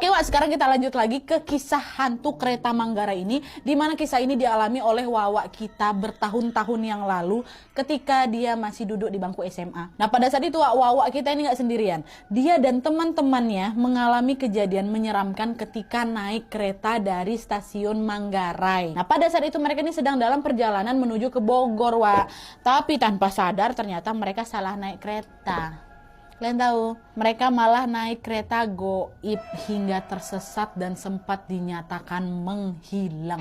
Oke Wak, sekarang kita lanjut lagi ke kisah hantu kereta Manggarai ini, di mana kisah ini dialami oleh Wawa kita bertahun-tahun yang lalu ketika dia masih duduk di bangku SMA. Nah pada saat itu Wawa kita ini nggak sendirian. Dia dan teman-temannya mengalami kejadian menyeramkan ketika naik kereta dari stasiun Manggarai. Nah pada saat itu mereka ini sedang dalam perjalanan menuju ke Bogor Wak. Tapi tanpa sadar ternyata mereka salah naik kereta. Kalian tahu, mereka malah naik kereta goib hingga tersesat dan sempat dinyatakan menghilang.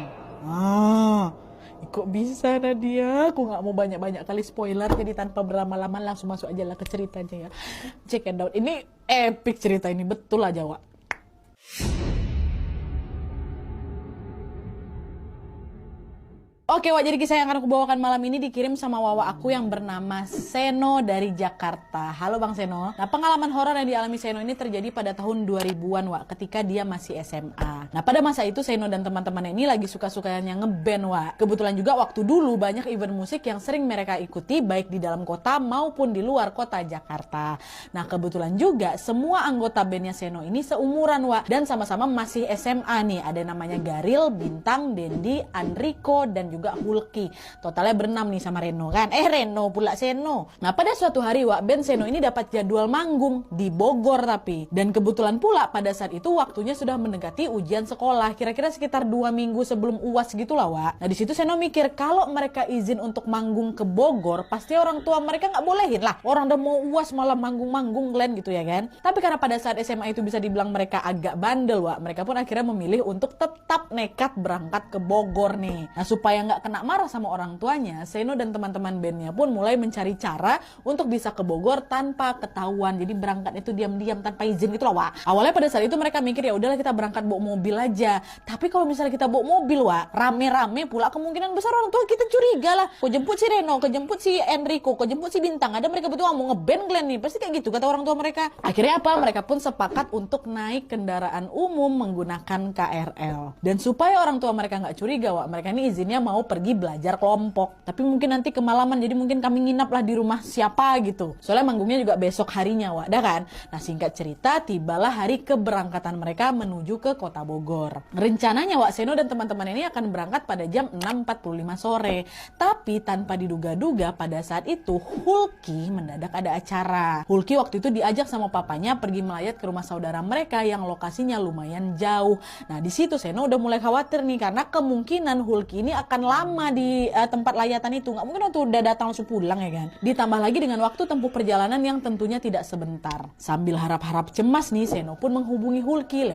Kok bisa Nadia? Aku nggak mau banyak-banyak kali spoiler, jadi tanpa berlama-lama langsung masuk aja lah ke ceritanya ya. Check it out. Ini epic cerita ini, betul aja Wak. Oke Wak, jadi kisah yang akan aku bawakan malam ini dikirim sama Wawa aku yang bernama Seno dari Jakarta. Halo Bang Seno. Nah pengalaman horor yang dialami Seno ini terjadi pada tahun 2000-an Wak, ketika dia masih SMA. Nah pada masa itu Seno dan teman-temannya ini lagi suka-sukanya ngeband Wak. Kebetulan juga waktu dulu banyak event musik yang sering mereka ikuti baik di dalam kota maupun di luar kota Jakarta. Nah kebetulan juga semua anggota bandnya Seno ini seumuran Wak, dan sama-sama masih SMA nih. Ada namanya Garil, Bintang, Dendi, Andriko, dan juga Hulki. Totalnya berenam nih sama Reno kan. Reno pula Seno. Nah pada suatu hari Wak, band Seno ini dapat jadwal manggung di Bogor tapi. Dan kebetulan pula pada saat itu waktunya sudah mendekati ujian sekolah. Kira-kira sekitar 2 minggu sebelum UAS gitulah Wak. Nah disitu Seno mikir kalau mereka izin untuk manggung ke Bogor, pasti orang tua mereka nggak bolehin lah. Orang udah mau UAS malah manggung-manggung Glenn gitu ya kan. Tapi karena pada saat SMA itu bisa dibilang mereka agak bandel Wak, mereka pun akhirnya memilih untuk tetap nekat berangkat ke Bogor nih. Nah supaya nggak kena marah sama orang tuanya, Seno dan teman-teman bandnya pun mulai mencari cara untuk bisa ke Bogor tanpa ketahuan. Jadi berangkat itu diam-diam tanpa izin gitu loh Wak. Awalnya pada saat itu mereka mikir ya udahlah kita berangkat bawa mobil aja. Tapi kalau misalnya kita bawa mobil Wak, rame-rame pula kemungkinan besar orang tua kita curiga lah. Kok jemput si Reno, kok jemput si Enrico, kok jemput si Bintang. Ada mereka berdua mau ngeband Glenn nih. Pasti kayak gitu kata orang tua mereka. Akhirnya apa? Mereka pun sepakat untuk naik kendaraan umum menggunakan KRL. Dan supaya orang tua mereka nggak curiga Wak, mereka ini izinnya mau pergi belajar kelompok. Tapi mungkin nanti kemalaman, jadi mungkin kami nginap lah di rumah siapa gitu. Soalnya manggungnya juga besok harinya Wak, dah kan? Nah singkat cerita, tibalah hari keberangkatan mereka menuju ke kota Bogor. Rencananya Wak, Seno dan teman-teman ini akan berangkat pada jam 6.45 sore. Tapi tanpa diduga-duga pada saat itu Hulki mendadak ada acara. Hulki waktu itu diajak sama papanya pergi melayat ke rumah saudara mereka yang lokasinya lumayan jauh. Nah di situ Seno udah mulai khawatir nih, karena kemungkinan Hulki ini akan lama di tempat layatan itu. Nggak mungkin waktu udah datang langsung pulang ya kan. Ditambah lagi dengan waktu tempuh perjalanan yang tentunya tidak sebentar. Sambil harap-harap cemas nih, Seno pun menghubungi Hulki